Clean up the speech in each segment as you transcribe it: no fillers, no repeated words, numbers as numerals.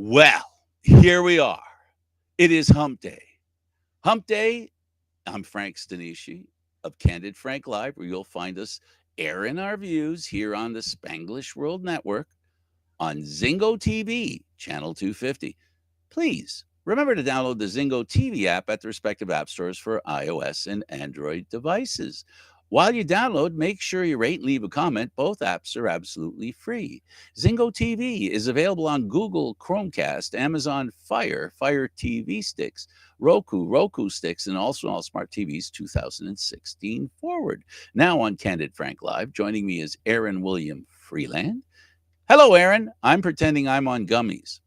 Well, here we are. It is Hump Day. Hump Day. I'm Frank Stanishi of Candid Frank Live, where you'll find us airing our views here on the Spanglish World Network on Zingo TV, channel 250. Please remember to download the Zingo TV app at the respective app stores for iOS and Android devices. While you download, make sure you rate and leave a comment. Both apps are absolutely free. Zingo TV is available on Google Chromecast, Amazon Fire TV sticks, Roku sticks, and also on all smart TVs 2016 forward. Now on Candid Frank Live, joining me is Aaron William Freeland. Hello, Aaron. I'm pretending I'm on gummies.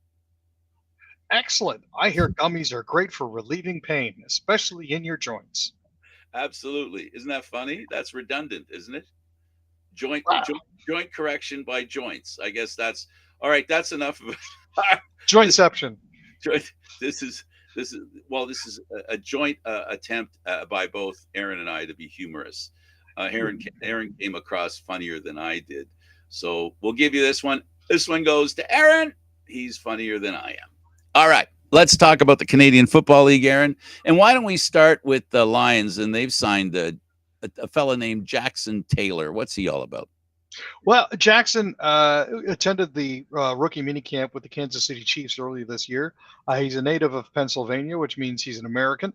Excellent. I hear gummies are great for relieving pain, especially in your joints. Absolutely. Isn't that funny? That's redundant, isn't it? Joint Wow. joint correction by joints. I guess that's all right. That's enough of this. Jointception. This is this is a joint attempt by both Aaron and I to be humorous. Aaron came across funnier than I did, so we'll give you this one. This one goes to Aaron. He's funnier than I am. All right. Let's talk about the Canadian Football League, Aaron. And why don't we start with the Lions? And they've signed a fella named Jackson Taylor. What's he all about? Well, Jackson attended the rookie minicamp with the Kansas City Chiefs earlier this year. He's a native of Pennsylvania, which means he's an American,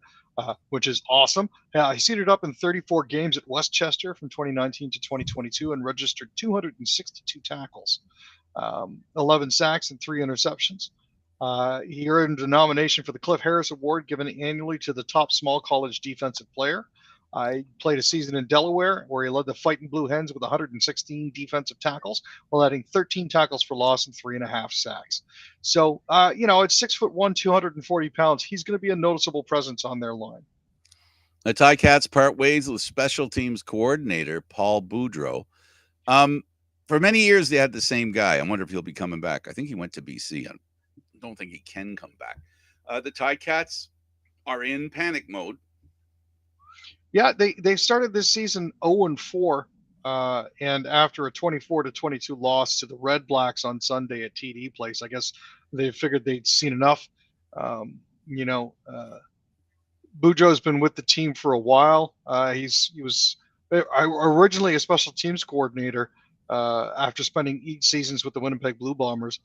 which is awesome. He suited up in 34 games at Westchester from 2019 to 2022 and registered 262 tackles, 11 sacks, and 3 interceptions. He earned a nomination for the Cliff Harris Award given annually to the top small college defensive player. He played a season in Delaware where he led the Fighting Blue Hens with 116 defensive tackles while adding 13 tackles for loss and 3.5 sacks. So, at 6'1", 240 pounds, he's going to be a noticeable presence on their line. The Ticats part ways with special teams coordinator Paul Boudreau. For many years, they had the same guy. I wonder if he'll be coming back. I think he went to BC. I don't think he can come back. The Ticats are in panic mode. Yeah, they started this season 0-4, and after a 24-22 loss to the Red Blacks on Sunday at TD Place, I guess they figured they'd seen enough. Boudreau's been with the team for a while. He was originally a special teams coordinator after spending 8 seasons with the Winnipeg Blue Bombers.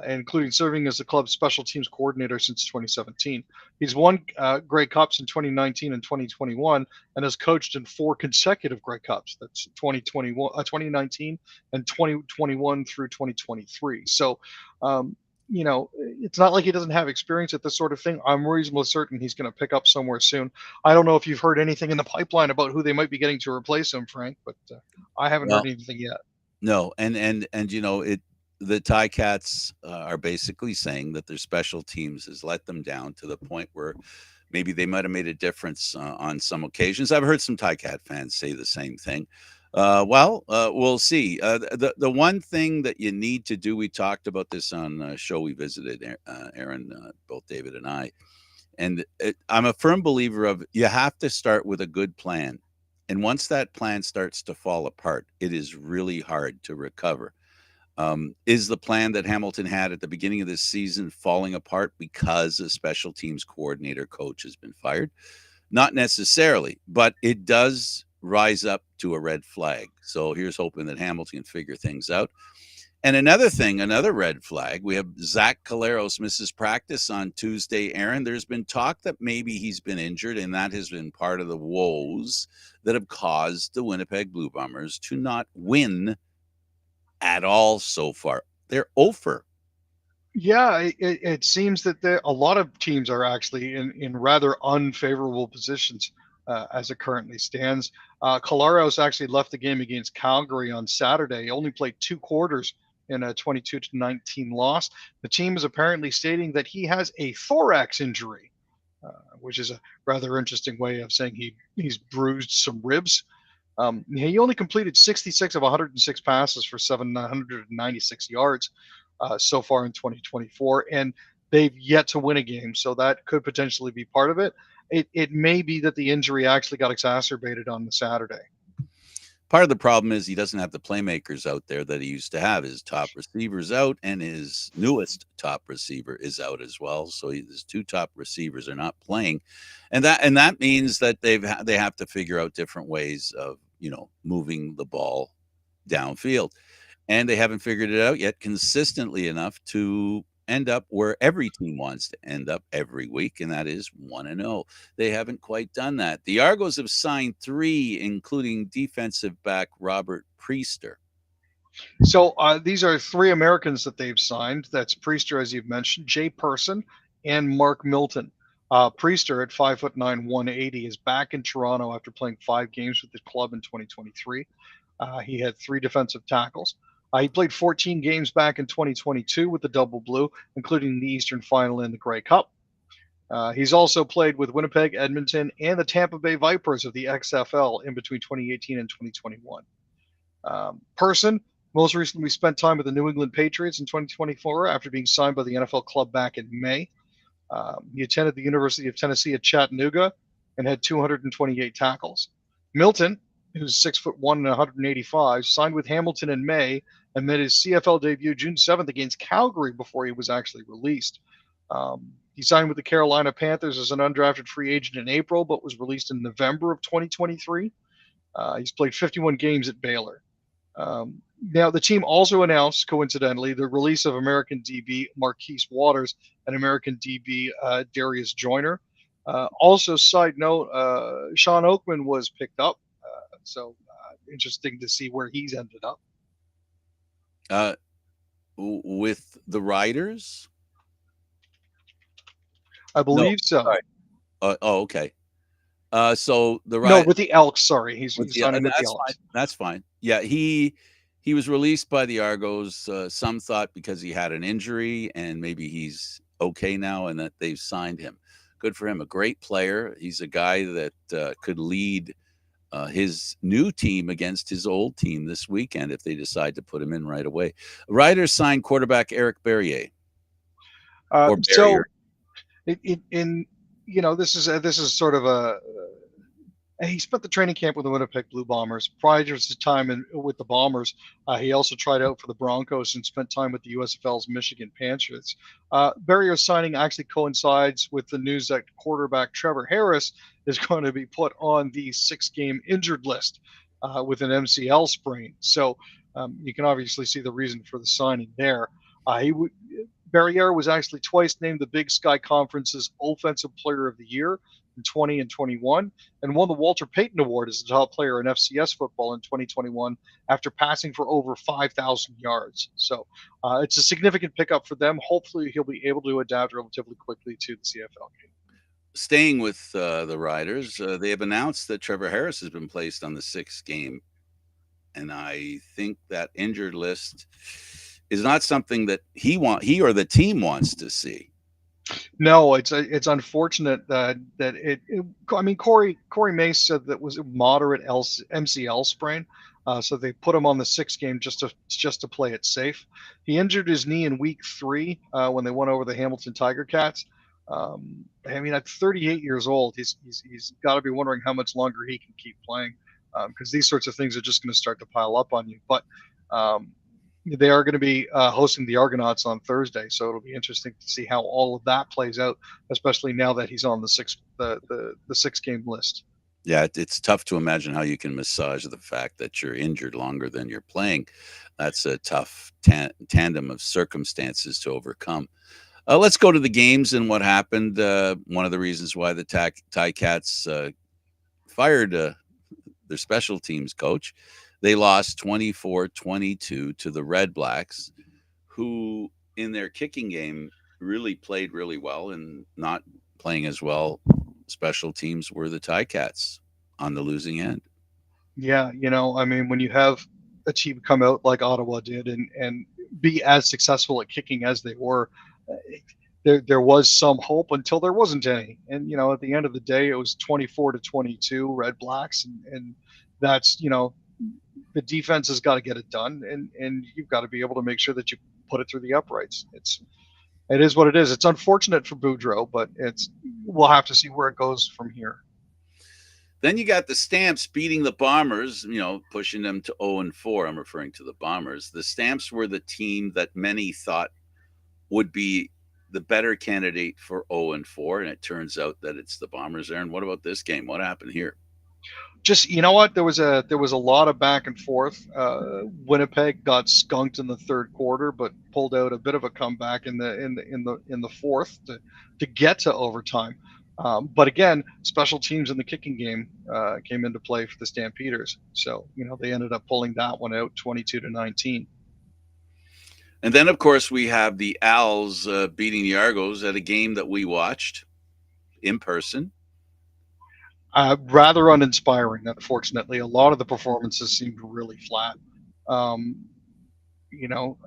Including serving as the club's special teams coordinator since 2017. He's won Grey Cups in 2019 and 2021 and has coached in 4 consecutive Grey Cups. That's 2019 and 2021 through 2023. So, it's not like he doesn't have experience at this sort of thing. I'm reasonably certain he's going to pick up somewhere soon. I don't know if you've heard anything in the pipeline about who they might be getting to replace him, Frank, but I haven't heard anything yet. No, and the Ticats are basically saying that their special teams has let them down to the point where maybe they might have made a difference on some occasions. I've heard some Ticat fans say the same thing. We'll see. The one thing that you need to do, we talked about this on a show we visited, Aaron, both David and I, and I'm a firm believer of you have to start with a good plan. And once that plan starts to fall apart, it is really hard to recover. Is the plan that Hamilton had at the beginning of this season falling apart because a special teams coordinator coach has been fired? Not necessarily, but it does rise up to a red flag. So here's hoping that Hamilton can figure things out. And another red flag, we have Zach Collaros misses practice on Tuesday. Aaron, there's been talk that maybe he's been injured, and that has been part of the woes that have caused the Winnipeg Blue Bombers to not win at all so far. They're over. Yeah, it seems that a lot of teams are actually in rather unfavorable positions as it currently stands. Collaros actually left the game against Calgary on Saturday. He only played 2 quarters in a 22-19 loss. The team is apparently stating that he has a thorax injury, which is a rather interesting way of saying he's bruised some ribs. He only completed 66 of 106 passes for 796 yards so far in 2024, and they've yet to win a game, so that could potentially be part of it. It may be that the injury actually got exacerbated on the Saturday. part of the problem is he doesn't have the playmakers out there that he used to have. His top receiver's out, and his newest top receiver is out as well. So his two top receivers are not playing, and that means that they have to figure out different ways of moving the ball downfield, and they haven't figured it out yet consistently enough to end up where every team wants to end up every week, and that is 1-0. They haven't quite done that. The Argos have signed 3, including defensive back Robert Priester. So these are 3 Americans that they've signed. That's Priester, as you've mentioned, Jay Person, and Mark Milton. Priester, at 5'9", 180, is back in Toronto after playing 5 games with the club in 2023. He had 3 defensive tackles. He played 14 games back in 2022 with the Double Blue, including the Eastern Final and the Grey Cup. He's also played with Winnipeg, Edmonton, and the Tampa Bay Vipers of the XFL in between 2018 and 2021. Person most recently spent time with the New England Patriots in 2024 after being signed by the NFL club back in May. He attended the University of Tennessee at Chattanooga and had 228 tackles. Milton, who's 6'1" and 185, signed with Hamilton in May and made his CFL debut June 7th against Calgary before he was actually released. He signed with the Carolina Panthers as an undrafted free agent in April, but was released in November of 2023. He's played 51 games at Baylor. Now, the team also announced, coincidentally, the release of American DB Marquise Waters and American DB Darius Joyner. Also, side note, Sean Oakman was picked up. So interesting to see where he's ended up. With the Riders? I believe so. Sorry. Okay. So the with the Elks. Sorry, he's signing with the Elks. That's fine. Yeah, he was released by the Argos. Some thought because he had an injury and maybe he's okay now, and that they've signed him. Good for him. A great player. He's a guy that could lead his new team against his old team this weekend if they decide to put him in right away. Riders signed quarterback Eric Barrier. So, this is sort of he spent the training camp with the Winnipeg Blue Bombers. Prior to his time with the Bombers, he also tried out for the Broncos and spent time with the USFL's Michigan Panthers. Barrier's signing actually coincides with the news that quarterback Trevor Harris is going to be put on the 6-game injured list with an MCL sprain. So you can obviously see the reason for the signing there. Barrier was actually twice named the Big Sky Conference's Offensive Player of the Year in 20 and 21, and won the Walter Payton Award as the top player in FCS football in 2021 after passing for over 5,000 yards. So it's a significant pickup for them. Hopefully he'll be able to adapt relatively quickly to the CFL game. Staying with the Riders, they have announced that Trevor Harris has been placed on the 6th game, and I think that injured list is not something that he or the team wants to see. No, it's unfortunate that I mean, Corey Mace said that was a moderate MCL sprain, so they put him on the 6th game just to play it safe. He injured his knee in week 3 when they went over the Hamilton Tiger Cats. I mean, at 38 years old, he's got to be wondering how much longer he can keep playing, because these sorts of things are just going to start to pile up on you. But they are going to be hosting the Argonauts on Thursday, so it'll be interesting to see how all of that plays out, especially now that he's on the 6-game list. Yeah, it's tough to imagine how you can massage the fact that you're injured longer than you're playing. That's a tough tandem of circumstances to overcome. Let's go to the games and what happened. One of the reasons why the Ticats fired their special teams coach. They lost 24-22 to the Red Blacks, who in their kicking game really played really well, and not playing as well special teams were the Ticats on the losing end. Yeah, I mean, when you have a team come out like Ottawa did and be as successful at kicking as they were, there was some hope until there wasn't any. And, at the end of the day, it was 24-22 Red Blacks. And that's, the defense has got to get it done. And you've got to be able to make sure that you put it through the uprights. It is what it is. It's unfortunate for Boudreau, but we'll have to see where it goes from here. Then you got the Stamps beating the Bombers, pushing them to 0-4. I'm referring to the Bombers. The Stamps were the team that many thought would be the better candidate for 0-4, and it turns out that it's the Bombers there. And what about this game? What happened here? Just, you know what, there was a lot of back and forth. Winnipeg got skunked in the third quarter, but pulled out a bit of a comeback in the fourth to get to overtime. But again, special teams in the kicking game came into play for the Stampeders, so they ended up pulling that one out 22-19. And then, of course, we have the Als beating the Argos at a game that we watched in person. Rather uninspiring, unfortunately. A lot of the performances seemed really flat. Um, you know,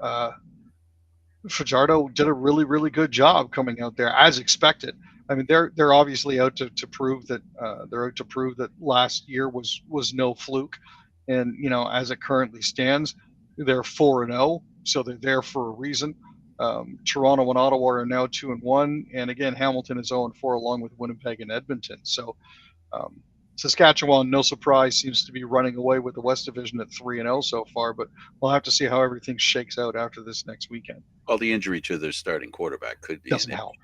Fajardo did a really, really good job coming out there as expected. I mean, they're obviously out to prove that last year was no fluke, and as it currently stands, they're 4-0, so they're there for a reason. Toronto and Ottawa are now 2-1, and again, Hamilton is 0-4 along with Winnipeg and Edmonton. So Saskatchewan, no surprise, seems to be running away with the West Division at 3-0 so far, but we'll have to see how everything shakes out after this next weekend. Well, the injury to their starting quarterback could be Doesn't help.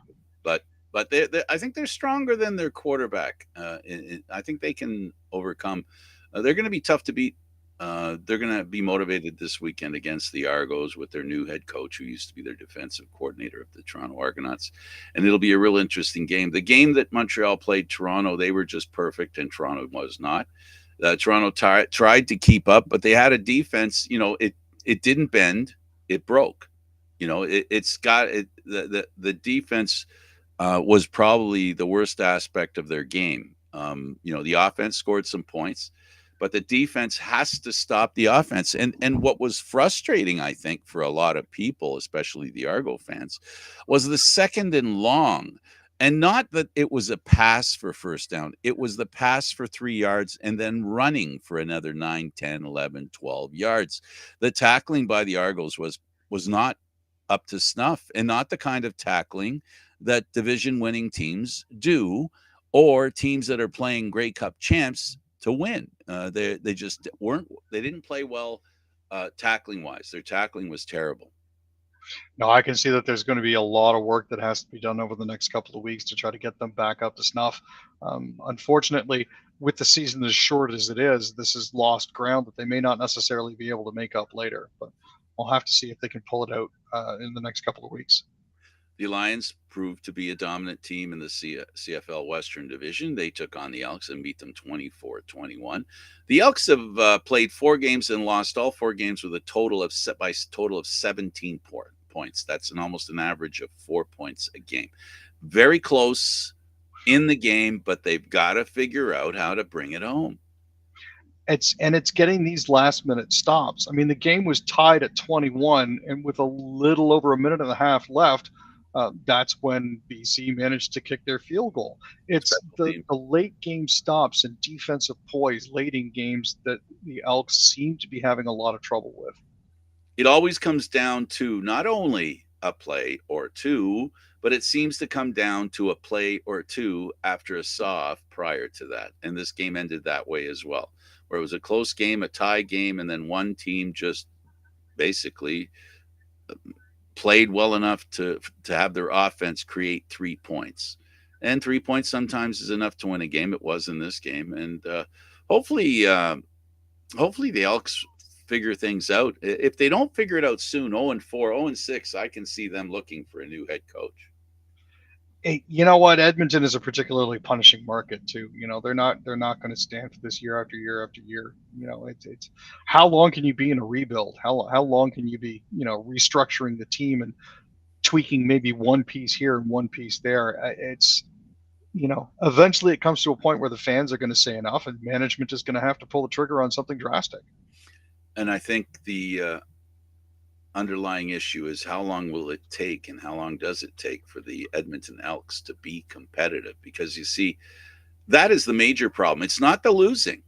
but I think they're stronger than their quarterback. I think they can overcome. They're going to be tough to beat. They're going to be motivated this weekend against the Argos with their new head coach, who used to be their defensive coordinator of the Toronto Argonauts. And it'll be a real interesting game. The game that Montreal played Toronto, they were just perfect, and Toronto was not. Toronto tried to keep up, but they had a defense. It didn't bend; it broke. It's got it. The defense was probably the worst aspect of their game. The offense scored some points, but the defense has to stop the offense. And what was frustrating, I think, for a lot of people, especially the Argo fans, was the 2nd and long. And not that it was a pass for first down. It was the pass for 3 yards and then running for another 9, 10, 11, 12 yards. The tackling by the Argos was not up to snuff, and not the kind of tackling that division-winning teams do, or teams that are playing Grey Cup champs to win. They just weren't. They didn't play well tackling wise. Their tackling was terrible. No, I can see that there's going to be a lot of work that has to be done over the next couple of weeks to try to get them back up to snuff. Unfortunately, with the season as short as it is, this is lost ground that they may not necessarily be able to make up later. But we'll have to see if they can pull it out in the next couple of weeks. The Lions proved to be a dominant team in the CFL Western Division. They took on the Elks and beat them 24-21. The Elks have played 4 games and lost all 4 games with a total of 17 points. That's almost an average of 4 points a game. Very close in the game, but they've got to figure out how to bring it home. It's getting these last minute stops. I mean, the game was tied at 21, and with a little over a minute and a half left, that's when BC managed to kick their field goal. It's the late game stops and defensive poise late in games that the Elks seem to be having a lot of trouble with. It always comes down to not only a play or two, but it seems to come down to a play or two after a saw-off prior to that. And this game ended that way as well, where it was a close game, a tie game, and then one team just basically played well enough to have their offense create 3 points. And 3 points sometimes is enough to win a game. It was in this game. And hopefully the Elks figure things out. If they don't figure it out soon, 0-4, 0-6, I can see them looking for a new head coach. Hey, you know what? Edmonton is a particularly punishing market too. They're not going to stand for this year after year after year. It's how long can you be in a rebuild? How long can you be restructuring the team and tweaking maybe one piece here and one piece there? It's eventually it comes to a point where the fans are going to say enough, and management is going to have to pull the trigger on something drastic. And I think the underlying issue is how long will it take, and how long does it take for the Edmonton Elks to be competitive? Because you see, that is the major problem. It's not the losing.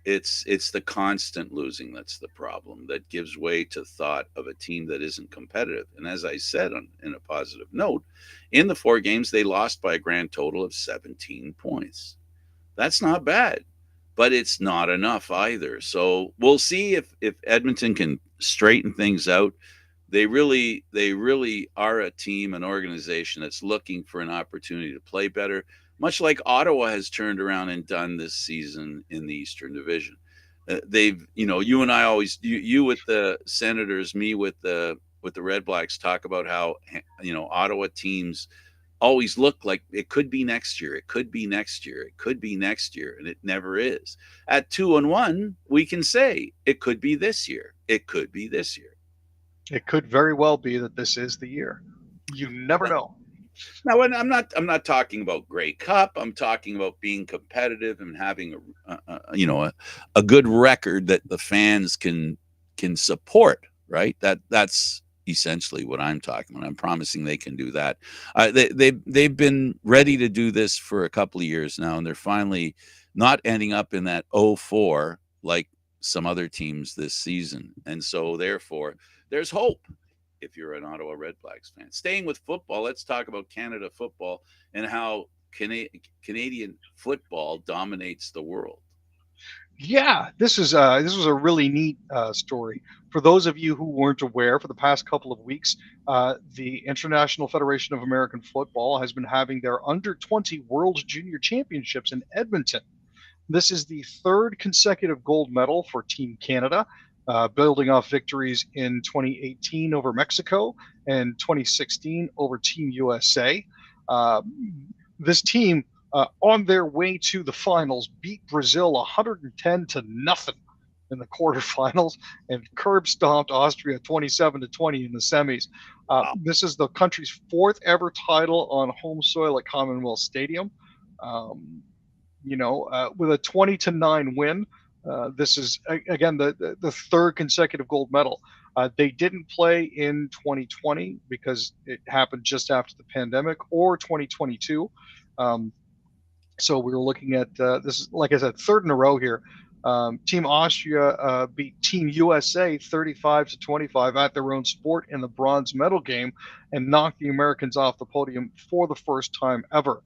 It's the constant losing that's the problem, that gives way to thought of a team that isn't competitive. And as I said, in a positive note, in the 4 games, they lost by a grand total of 17 points. That's not bad. but it's not enough either. So we'll see if Edmonton can straighten things out. They really are a team, an organization that's looking for an opportunity to play better, much like Ottawa has turned around and done this season in the Eastern Division. They've, you and I always, you with the Senators, me with the Red Blacks, talk about how Ottawa teams always look like it could be next year, it could be next year, it could be next year, and it never is. At 2-1, we can say it could be this year, it could be this year. It could very well be that this is the year. You never know. Now, when I'm not talking about Grey Cup. I'm talking about being competitive and having a good record that the fans can support. Right. That's essentially what I'm talking about. I'm promising they can do that. They've been ready to do this for a couple of years now, and they're finally not ending up in that 0-4 like some other teams this season. And so, therefore, there's hope if you're an Ottawa Red Blacks fan. Staying with football, let's talk about Canada football and how Canadian football dominates the world. Yeah, this was a really neat story. For those of you who weren't aware, for the past couple of weeks, the International Federation of American Football has been having their Under 20 World Junior Championships in Edmonton. This is the third consecutive gold medal for Team Canada, building off victories in 2018 over Mexico and 2016 over Team USA. This team, on their way to the finals, beat Brazil 110-0 in the quarterfinals and curb stomped Austria 27-20 in the semis. Wow. This is the country's fourth ever title on home soil at Commonwealth Stadium. With a 20-9 win. This is again the third consecutive gold medal. They didn't play in 2020 because it happened just after the pandemic, or 2022. So we were looking at this is, like I said, third in a row here. Team Austria beat Team USA 35-25 at their own sport in the bronze medal game and knocked the Americans off the podium for the first time ever.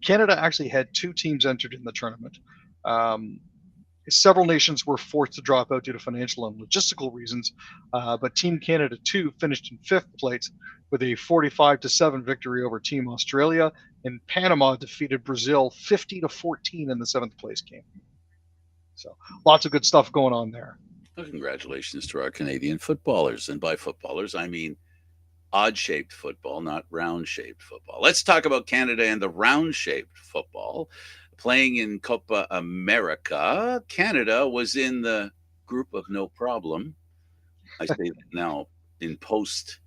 Canada actually had two teams entered in the tournament. Several nations were forced to drop out due to financial and logistical reasons, but Team Canada 2 finished in fifth place with a 45-7 victory over Team Australia, and Panama defeated Brazil 50-14 in the seventh place game. So lots of good stuff going on there. Well, congratulations to our Canadian footballers, and by footballers I mean odd-shaped football, not round-shaped football. Let's talk about Canada and the round-shaped football. Playing in Copa America, Canada was in the group of no problem. I say that now in post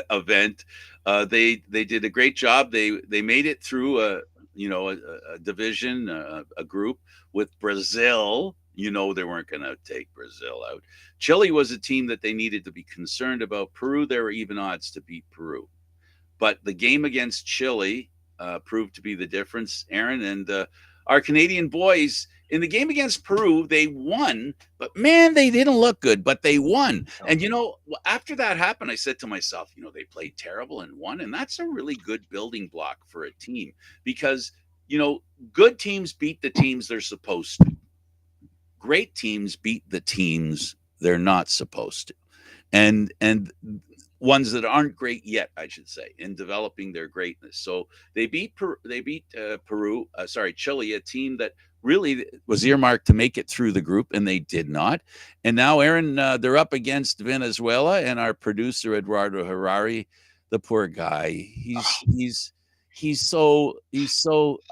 event. They did a great job. They made it through a division, a group with Brazil. They weren't going to take Brazil out. Chile was a team that they needed to be concerned about. Peru, there were even odds to beat Peru. But the game against Chile proved to be the difference, Aaron. And our Canadian boys, in the game against Peru, they won. But, man, they didn't look good, but they won. And, after that happened, I said to myself, they played terrible and won. And that's a really good building block for a team because, good teams beat the teams they're supposed to. Great teams beat the teams they're not supposed to. And ones that aren't great yet, I should say, in developing their greatness. So they beat Chile, a team that really was earmarked to make it through the group, and they did not. And now, Aaron, they're up against Venezuela, and our producer Eduardo Harari, the poor guy, he's so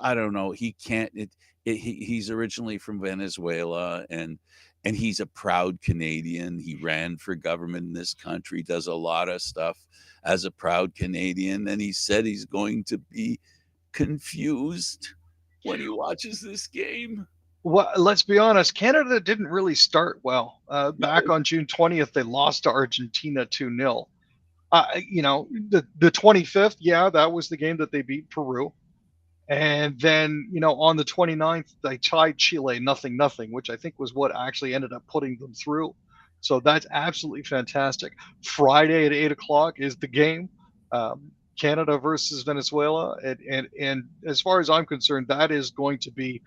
I don't know, he can't. He's originally from Venezuela, and he's a proud Canadian. He ran for government in this country, does a lot of stuff as a proud Canadian. And he said he's going to be confused when he watches this game. Well, let's be honest, Canada didn't really start well. Back on June 20th, they lost to Argentina 2-0. The 25th, yeah, that was the game that they beat Peru. And then, on the 29th, they tied Chile 0-0, which I think was what actually ended up putting them through. So that's absolutely fantastic. Friday at 8 o'clock is the game. Canada versus Venezuela, and as far as I'm concerned, that is going to be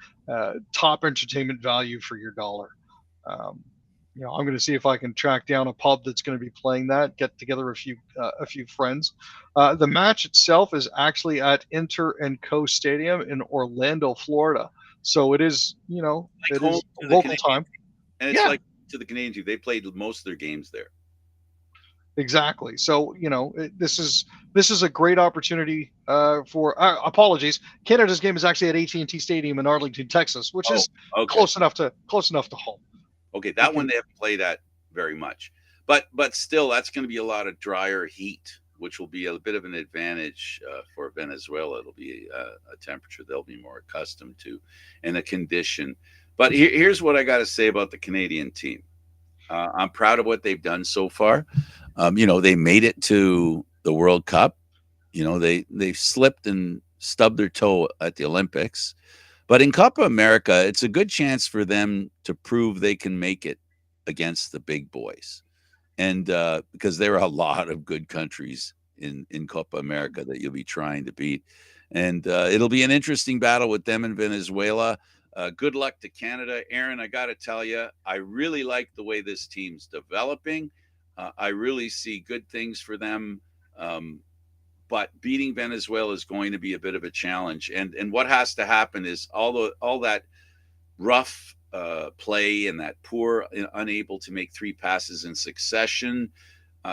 top entertainment value for your dollar. Um, I'm going to see if I can track down a pub that's going to be playing that. Get together a few friends. The match itself is actually at Inter and Co Stadium in Orlando, Florida. So it is, Like it home is to the local Canadian, time. and it's Yeah, like to the Canadian team. They played most of their games there. exactly. So this is a great opportunity for. Apologies, Canada's game is actually at AT&T Stadium in Arlington, Texas, which Oh, is okay. close enough to home. Okay, We that one can. they haven't played at very much, but still, that's going to be a lot of drier heat, which will be a bit of an advantage for Venezuela. It'll be a temperature they'll be more accustomed to, and a condition. But here's what I got to say about the Canadian team. I'm proud of what they've done so far. They made it to the World Cup. They slipped and stubbed their toe at the Olympics. But in Copa America, it's a good chance for them to prove they can make it against the big boys. And because there are a lot of good countries in Copa America that you'll be trying to beat. And it'll be an interesting battle with them in Venezuela. Good luck to Canada. Aaron, I got to tell you, I really like the way this team's developing. I really see good things for them. But beating Venezuela is going to be a bit of a challenge. And what has to happen is all that rough play and that poor, unable to make three passes in succession.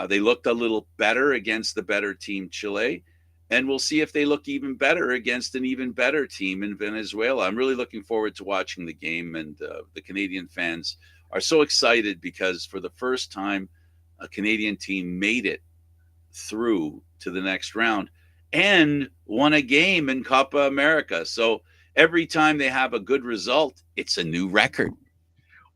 They looked a little better against the better team, Chile. And we'll see if they look even better against an even better team in Venezuela. I'm really looking forward to watching the game. And the Canadian fans are so excited because for the first time, a Canadian team made it through to the next round and won a game in Copa America. So every time they have a good result, it's a new record.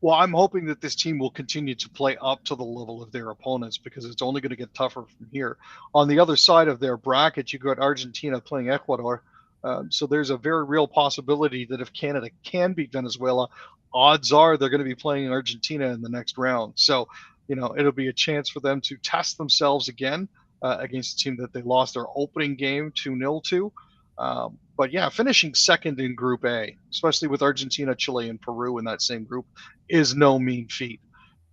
Well, I'm hoping that this team will continue to play up to the level of their opponents because it's only going to get tougher from here. On the other side of their bracket, you got Argentina playing Ecuador. So there's a very real possibility that if Canada can beat Venezuela, odds are they're going to be playing Argentina in the next round. So, it'll be a chance for them to test themselves again against a team that they lost their opening game 2-0 to. But yeah, finishing second in Group A, especially with Argentina, Chile, and Peru in that same group, is no mean feat.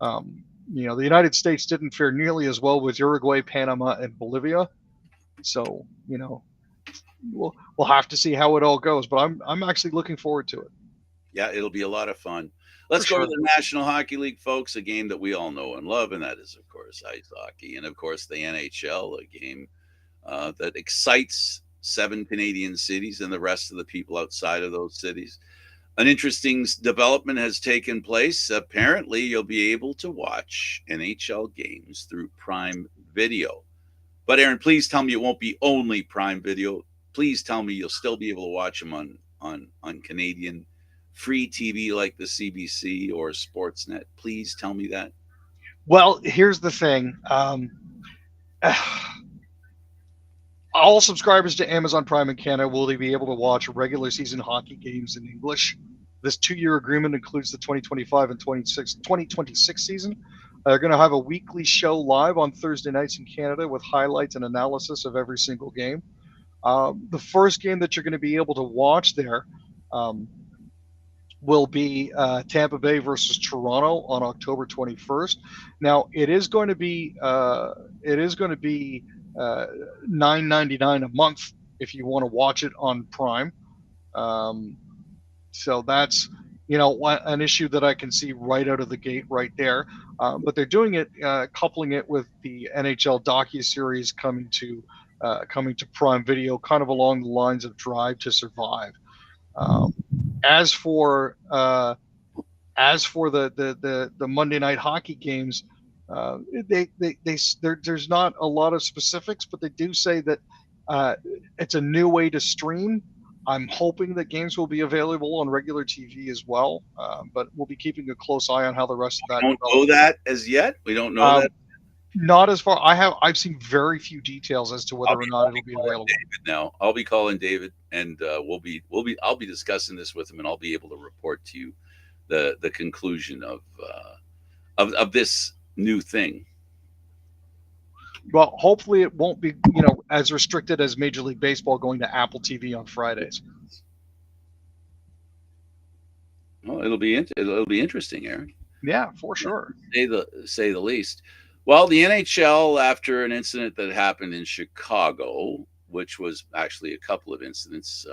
The United States didn't fare nearly as well with Uruguay, Panama, and Bolivia. So we'll have to see how it all goes. But I'm actually looking forward to it. Yeah, it'll be a lot of fun. Let's For go to sure. the National Hockey League, folks, a game that we all know and love, and that is, of course, ice hockey. And, of course, the NHL, a game that excites 7 Canadian cities and the rest of the people outside of those cities. An interesting development has taken place. Apparently, you'll be able to watch NHL games through Prime Video. But, Aaron, please tell me it won't be only Prime Video. Please tell me you'll still be able to watch them on Canadian free TV like the CBC or Sportsnet. Please tell me that. Well, here's the thing. All subscribers to Amazon Prime in Canada will they be able to watch regular season hockey games in English. This 2-year agreement includes the 2025 and 2026 season. They're going to have a weekly show live on Thursday nights in Canada with highlights and analysis of every single game. The first game that you're going to be able to watch there will be Tampa Bay versus Toronto on October 21st. Now it is going to be $9.99 a month if you want to watch it on Prime. So that's an issue that I can see right out of the gate right there. But they're doing it, coupling it with the NHL docuseries coming to Prime Video, kind of along the lines of Drive to Survive. As for the Monday night hockey games, there's not a lot of specifics, but they do say that it's a new way to stream. I'm hoping that games will be available on regular TV as well, but we'll be keeping a close eye on how the rest of that We don't develops. know that as yet. We don't know Um, that. Not as far. I've seen very few details as to whether or not it'll be Calling available. David now. I'll be calling David, and I'll be discussing this with him, and I'll be able to report to you the conclusion of this new thing. Well, hopefully it won't be, as restricted as Major League Baseball going to Apple TV on Fridays. Well, it'll be interesting, Aaron. Yeah, for sure. Say the least. Well, the NHL, after an incident that happened in Chicago, which was actually a couple of incidents,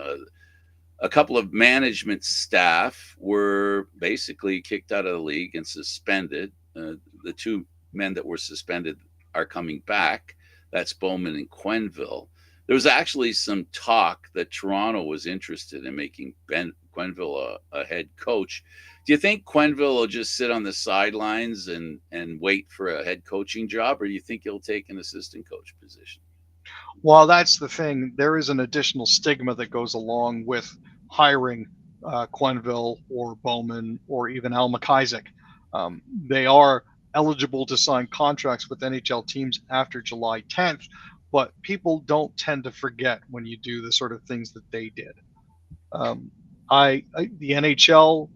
a couple of management staff were basically kicked out of the league and suspended. The two men that were suspended are coming back. That's Bowman and Quenneville. There was actually some talk that Toronto was interested in making Quenneville a head coach. Do you think Quenneville will just sit on the sidelines and wait for a head coaching job, or do you think he'll take an assistant coach position? Well, that's the thing. There is an additional stigma that goes along with hiring Quenneville or Bowman or even Al McIsaac. They are eligible to sign contracts with NHL teams after July 10th, but people don't tend to forget when you do the sort of things that they did. Um, the NHL,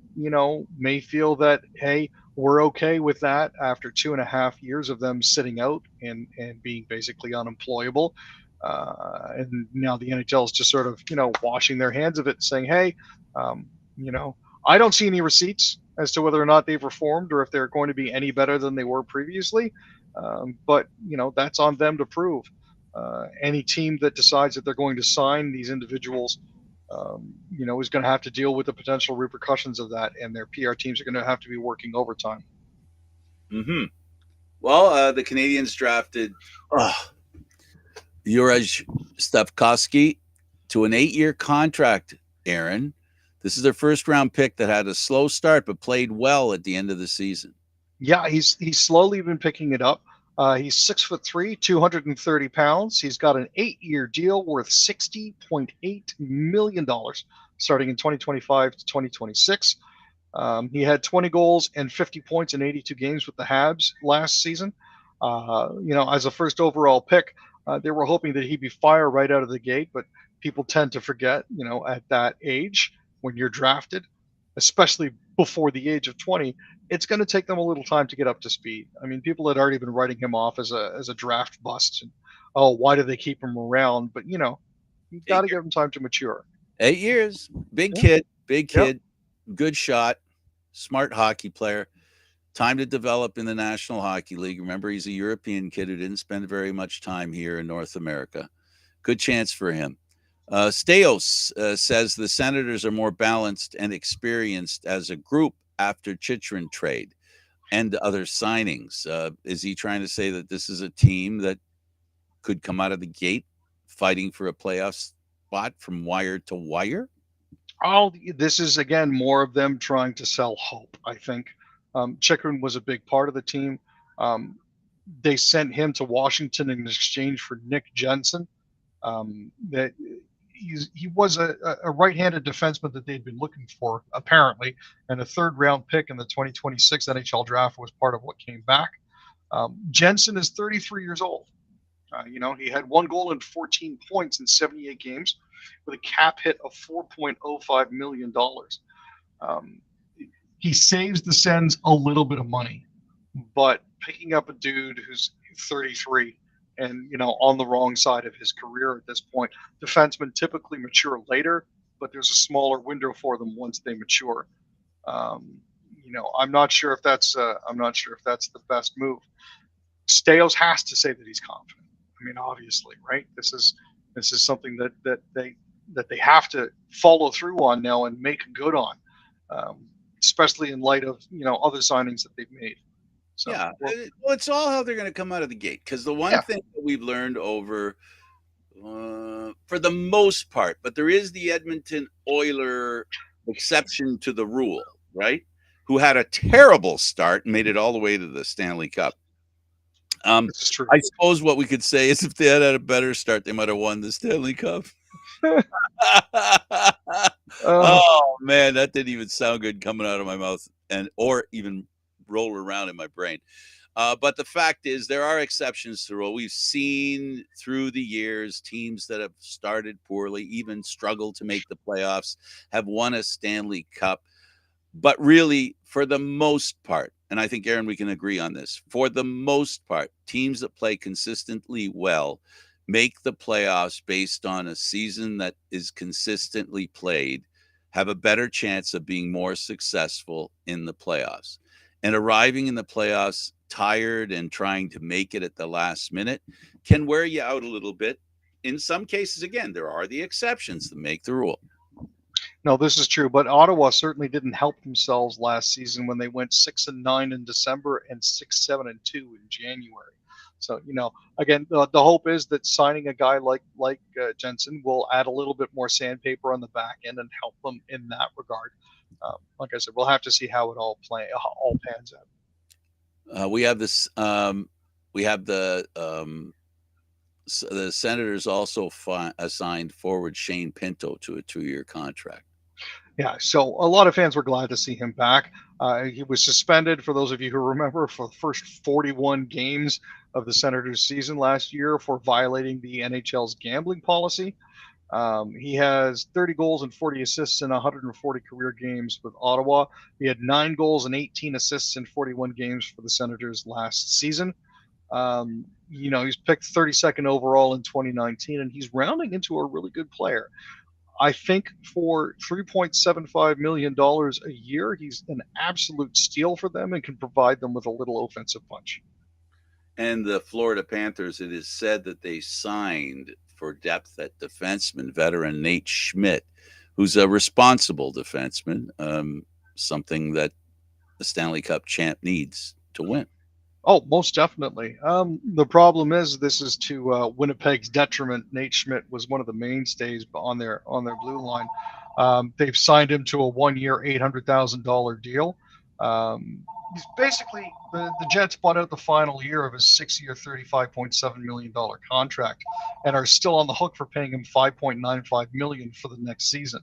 may feel that, hey, we're okay with that after 2.5 years of them sitting out and being basically unemployable. And now the NHL is just sort of, washing their hands of it, saying, hey, um, you know, I don't see any receipts as to whether or not they've reformed or if they're going to be any better than they were previously. But, that's on them to prove. Any team that decides that they're going to sign these individuals is going to have to deal with the potential repercussions of that, and their PR teams are going to have to be working overtime. Mm-hmm. Well, the Canadians drafted Juraj Stafkovsky to an 8-year contract, Aaron. This is their first round pick that had a slow start but played well at the end of the season. Yeah, he's slowly been picking it up. He's 6'3", 230 pounds. He's got an 8-year deal worth $60.8 million starting in 2025 to 2026. He had 20 goals and 50 points in 82 games with the Habs last season. As a first overall pick, they were hoping that he'd be fire right out of the gate, but people tend to forget, at that age when you're drafted, especially before the age of 20, it's going to take them a little time to get up to speed. I mean, people had already been writing him off as a draft bust. And, oh, why do they keep him around? But you've got to give him time to mature. 8 years, big kid, good shot, smart hockey player. Time to develop in the National Hockey League. Remember, he's a European kid who didn't spend very much time here in North America. Good chance for him. Steos says the Senators are more balanced and experienced as a group after Chychrun trade and other signings. Is he trying to say that this is a team that could come out of the gate fighting for a playoff spot from wire to wire? This is, again, more of them trying to sell hope, I think. Chychrun was a big part of the team. They sent him to Washington in exchange for Nick Jensen. That he was a right-handed defenseman that they'd been looking for, apparently, and a third-round pick in the 2026 NHL draft was part of what came back. Jensen is 33 years old. He had 1 goal and 14 points in 78 games with a cap hit of $4.05 million. He saves the Sens a little bit of money, but picking up a dude who's 33 and on the wrong side of his career at this point, defensemen typically mature later, but there's a smaller window for them once they mature. I'm not sure if that's the best move. Steos has to say that he's confident. I mean, obviously, right? This is something that they have to follow through on now and make good on, especially in light of other signings that they've made. So, yeah, well, it's all how they're going to come out of the gate, because the one thing that we've learned over, for the most part, but there is the Edmonton Oiler exception to the rule, right? Who had a terrible start and made it all the way to the Stanley Cup. this is true. I suppose what we could say is if they had a better start, they might have won the Stanley Cup. Oh man, that didn't even sound good coming out of my mouth, or even roll around in my brain. But the fact is, there are exceptions to the rule. We've seen through the years teams that have started poorly, even struggled to make the playoffs, have won a Stanley Cup. But really, for the most part, and I think, Aaron, we can agree on this. For the most part, teams that play consistently well make the playoffs based on a season that is consistently played, have a better chance of being more successful in the playoffs. And arriving in the playoffs tired and trying to make it at the last minute can wear you out a little bit. In some cases, again, there are the exceptions that make the rule. No, this is true, but Ottawa certainly didn't help themselves last season when they went 6-9 in December and 6-7-2 in January. So again, the hope is that signing a guy like Jensen will add a little bit more sandpaper on the back end and help them in that regard. Like I said, we'll have to see how it all pans out. We have this. We have the Senators also assigned forward Shane Pinto to a 2-year contract. Yeah, so a lot of fans were glad to see him back. He was suspended, for those of you who remember, for the first 41 games of the Senators' season last year for violating the NHL's gambling policy. He has 30 goals and 40 assists in 140 career games with Ottawa. He had 9 goals and 18 assists in 41 games for the Senators last season. He's picked 32nd overall in 2019, and he's rounding into a really good player. I think for $3.75 million a year, he's an absolute steal for them and can provide them with a little offensive punch. And the Florida Panthers, it is said that they signed for depth at defenseman, veteran Nate Schmidt, who's a responsible defenseman, something that the Stanley Cup champ needs to win. Oh, most definitely. The problem is this is to Winnipeg's detriment. Nate Schmidt was one of the mainstays on their blue line. They've signed him to a 1-year, $800,000 deal. He's basically the Jets bought out the final year of his 6-year, $35.7 million contract, and are still on the hook for paying him $5.95 million for the next season.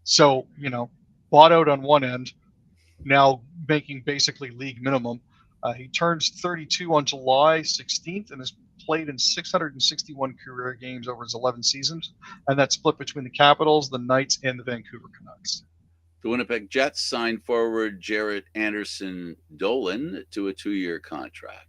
So bought out on one end, now making basically league minimum. He turns 32 on July 16th and has played in 661 career games over his 11 seasons, and that's split between the Capitals, the Knights, and the Vancouver Canucks. The Winnipeg Jets signed forward Jarrett Anderson Dolan to a 2-year contract.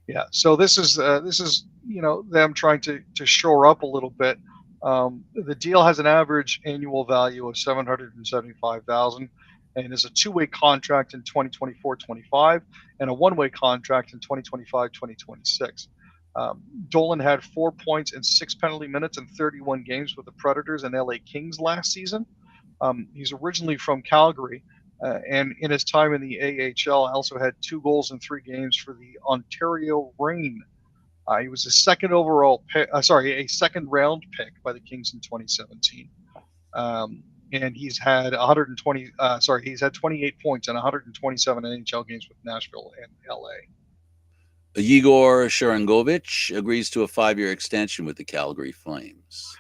Yeah, so this is them trying to shore up a little bit. The deal has an average annual value of $775,000. And is a 2-way contract in 2024-25 and a 1-way contract in 2025-2026. Dolan had 4 points and 6 penalty minutes in 31 games with the Predators and LA Kings last season. He's originally from Calgary, and in his time in the AHL, also had 2 goals in 3 games for the Ontario Reign. He was a second round pick by the Kings in 2017. And he's had 28 points in 127 NHL games with Nashville and LA. Yegor Sharangovich agrees to a 5-year extension with the Calgary Flames.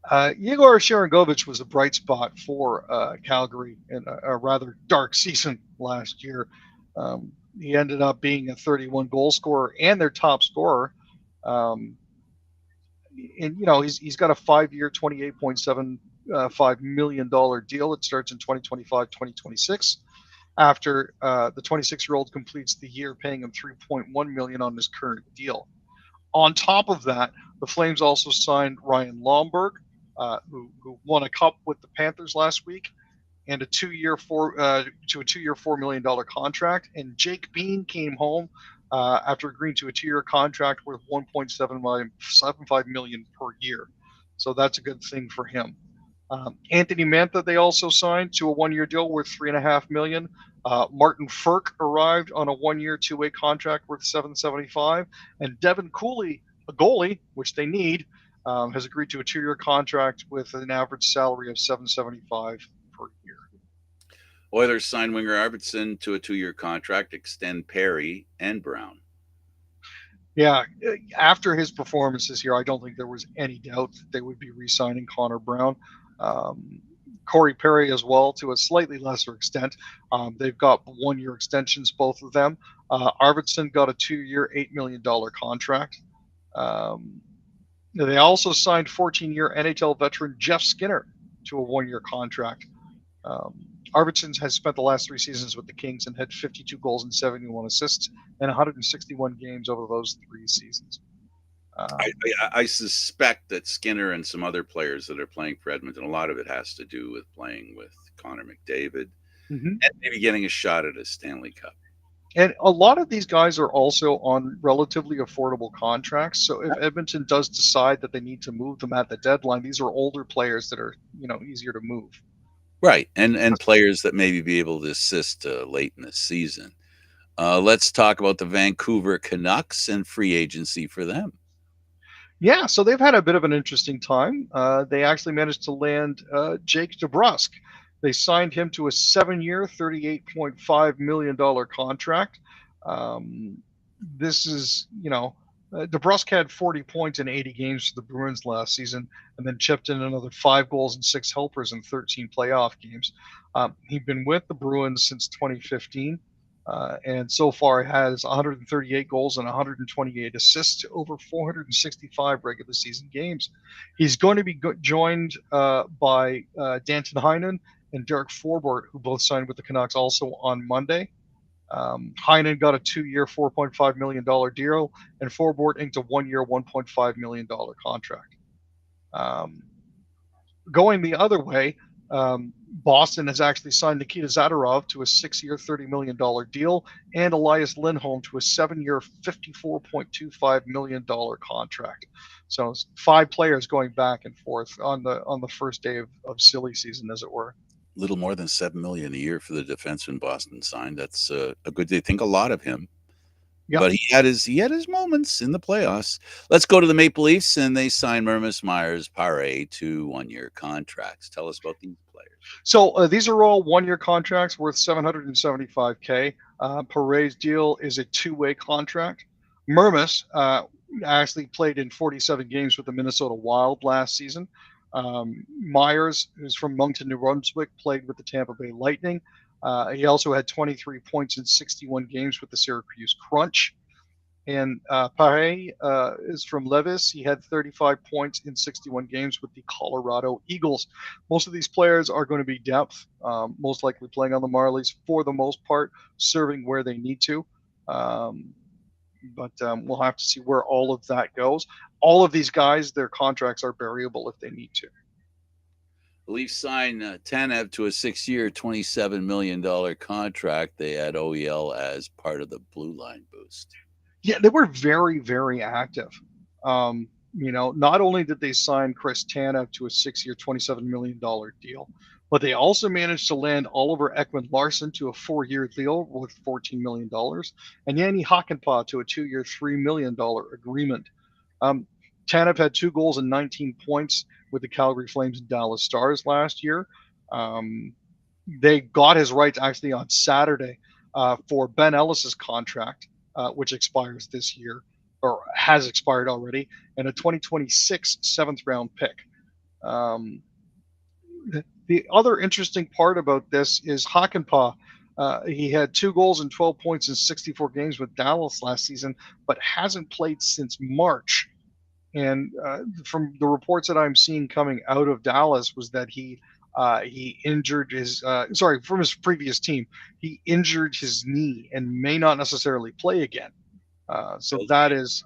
Yegor Sharangovich was a bright spot for Calgary in a rather dark season last year. He ended up being a 31 goal scorer and their top scorer. And he's got a 5-year, $28.75 million deal. It starts in 2025-2026. After the 26-year-old completes the year, paying him $3.1 million on his current deal. On top of that, the Flames also signed Ryan Lomberg, who won a cup with the Panthers last week, and a 2-year $4 million contract. And Jake Bean came home after agreeing to a 2-year contract worth $1.75 million per year. So that's a good thing for him. Anthony Mantha they also signed to a 1-year deal worth $3.5 million. Martin Frk arrived on a 1-year, 2-way contract worth $775, and Devin Cooley, a goalie, which they need, has agreed to a 2-year contract with an average salary of $775 per year. Oilers signed winger Arvidsson to a 2-year contract, extend Perry and Brown. Yeah, after his performance this year, I don't think there was any doubt that they would be re-signing Connor Brown. Corey Perry as well, to a slightly lesser extent. They've got 1-year extensions, both of them. Arvidsson got a 2-year, $8 million contract. They also signed 14-year NHL veteran Jeff Skinner to a 1-year contract. Arvidsson has spent the last 3 seasons with the Kings and had 52 goals and 71 assists in 161 games over those 3 seasons. I suspect that Skinner and some other players that are playing for Edmonton, a lot of it has to do with playing with Connor McDavid Mm-hmm. and maybe getting a shot at a Stanley Cup. And a lot of these guys are also on relatively affordable contracts. So if Edmonton does decide that they need to move them at the deadline, these are older players that are, easier to move. Right, and players that maybe be able to assist late in the season. Let's talk about the Vancouver Canucks and free agency for them. Yeah, so they've had a bit of an interesting time. They actually managed to land Jake DeBrusk. They signed him to a 7-year, $38.5 million contract. This is, DeBrusk had 40 points in 80 games for the Bruins last season, and then chipped in another 5 goals and 6 helpers in 13 playoff games. He'd been with the Bruins since 2015. And so far has 138 goals and 128 assists over 465 regular season games. He's going to be joined by Danton Heinen and Derek Forbort, who both signed with the Canucks also on Monday. Heinen got a 2-year, $4.5 million deal, and Forbort inked a 1-year, $1.5 million contract. Going the other way, Boston has actually signed Nikita Zadorov to a 6-year, $30 million deal, and Elias Lindholm to a 7-year, $54.25 million contract. So 5 players going back and forth on the first day of silly season, as it were. Little more than $7 million a year for the defenseman Boston signed. That's a good. They think a lot of him. Yep. But he had his moments in the playoffs. Let's go to the Maple Leafs, and they signed Mermis, Myers, Pare to 1-year contracts. Tell us about these players. So these are all 1-year contracts worth $775K. Pare's deal is a 2-way contract. Mermis actually played in 47 games with the Minnesota Wild last season. Myers, who's from Moncton, New Brunswick, played with the Tampa Bay Lightning. He also had 23 points in 61 games with the Syracuse Crunch. And Pare is from Levis. He had 35 points in 61 games with the Colorado Eagles. Most of these players are going to be depth, most likely playing on the Marlies for the most part, serving where they need to. But we'll have to see where all of that goes. All of these guys, their contracts are variable if they need to. The Leafs signed Tanev to a 6-year, $27 million contract. They had OEL as part of the Blue Line boost. Yeah, they were very, very active. Not only did they sign Chris Tanev to a 6-year, $27 million deal, but they also managed to land Oliver Ekman-Larsson to a 4-year deal worth $14 million, and Yanni Hakanpää to a 2-year, $3 million agreement. Tanev had 2 goals and 19 points with the Calgary Flames and Dallas Stars last year. They got his rights actually on Saturday for Ben Ellis's contract, which expires this year, or has expired already, and a 2026 7th-round pick. The other interesting part about this is Hakanpää. He had 2 goals and 12 points in 64 games with Dallas last season, but hasn't played since March. And from the reports that I'm seeing coming out of Dallas was that he injured his from his previous team. He injured his knee and may not necessarily play again. So that's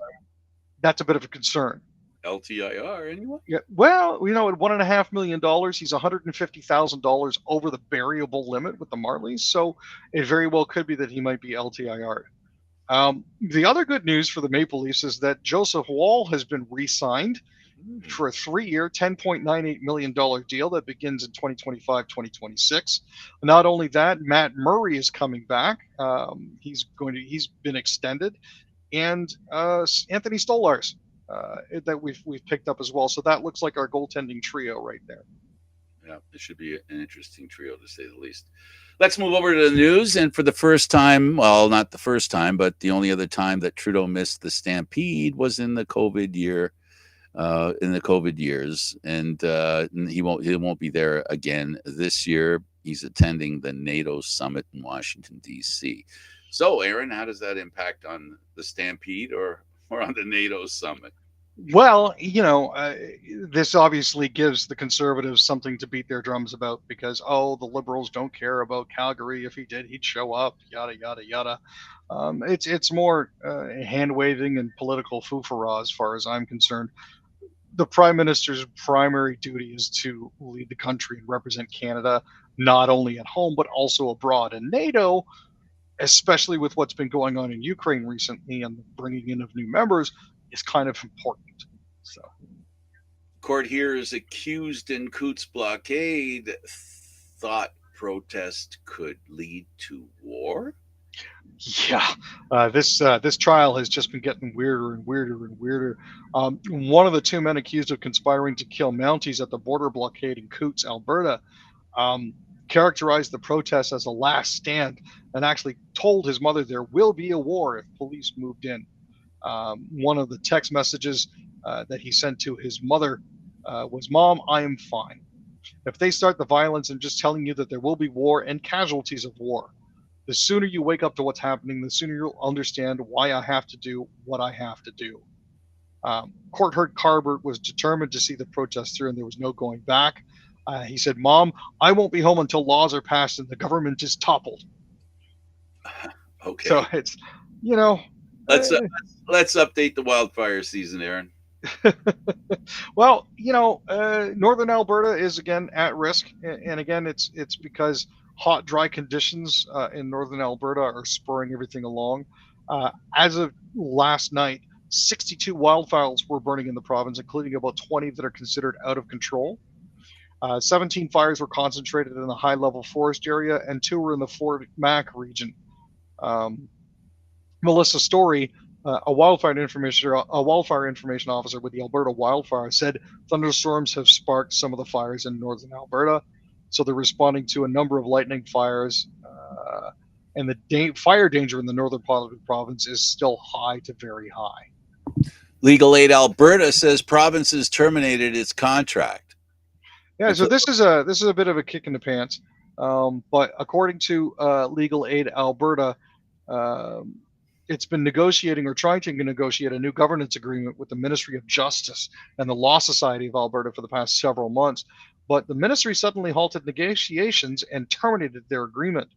a bit of a concern. LTIR, anyone? Yeah. Well, at $1.5 million, he's $150,000 over the variable limit with the Marlies. So it very well could be that he might be LTIR. The other good news for the Maple Leafs is that Joseph Woll has been re-signed for a 3-year, $10.98 million deal that begins in 2025-2026. Not only that, Matt Murray is coming back. He's been extended, and Anthony Stolarz that we've picked up as well. So that looks like our goaltending trio right there. Yeah, it should be an interesting trio to say the least. Let's move over to the news. And for the first time, well, not the first time, but the only other time that Trudeau missed the Stampede was in the COVID year, in the COVID years. And he won't be there again this year. He's attending the NATO summit in Washington, D.C. So, Aaron, how does that impact on the Stampede or on the NATO summit? Well, this obviously gives the conservatives something to beat their drums about because, oh, the liberals don't care about Calgary. If he did, he'd show up. Yada yada yada. It's more hand waving and political foo-for-ah as far as I'm concerned. The prime minister's primary duty is to lead the country and represent Canada, not only at home but also abroad. And NATO, especially with what's been going on in Ukraine recently and the bringing in of new members, is kind of important. So. Court hears accused in Coots blockade thought protest could lead to war. Yeah, this trial has just been getting weirder and weirder and weirder. One of the two men accused of conspiring to kill Mounties at the border blockade in Coots, Alberta, um, characterized the protest as a last stand and actually told his mother there will be a war if police moved in. One of the text messages that he sent to his mother was, "Mom, I am fine. If they start the violence, I'm just telling you that there will be war and casualties of war. The sooner you wake up to what's happening, the sooner you'll understand why I have to do what I have to do." Court heard Carbert was determined to see the protest through, and there was no going back. He said, "Mom, I won't be home until laws are passed and the government is toppled." Okay. So it's, you know, let's let's update the wildfire season, Aaron. well, northern Alberta is again at risk, and again, it's because hot, dry conditions in northern Alberta are spurring everything along. As of last night, 62 wildfires were burning in the province, including about 20 that are considered out of control. 17 fires were concentrated in the high-level forest area, and 2 were in the Fort Mac region. Um, Melissa Story, a wildfire information officer with the Alberta Wildfire, said thunderstorms have sparked some of the fires in northern Alberta. So they're responding to a number of lightning fires, and the fire danger in the northern part of the province is still high to very high. Legal Aid Alberta says province has terminated its contract. Yeah, so this is a bit of a kick in the pants, but according to Legal Aid Alberta, it's been negotiating or trying to negotiate a new governance agreement with the Ministry of Justice and the Law Society of Alberta for the past several months. But the ministry suddenly halted negotiations and terminated their agreement.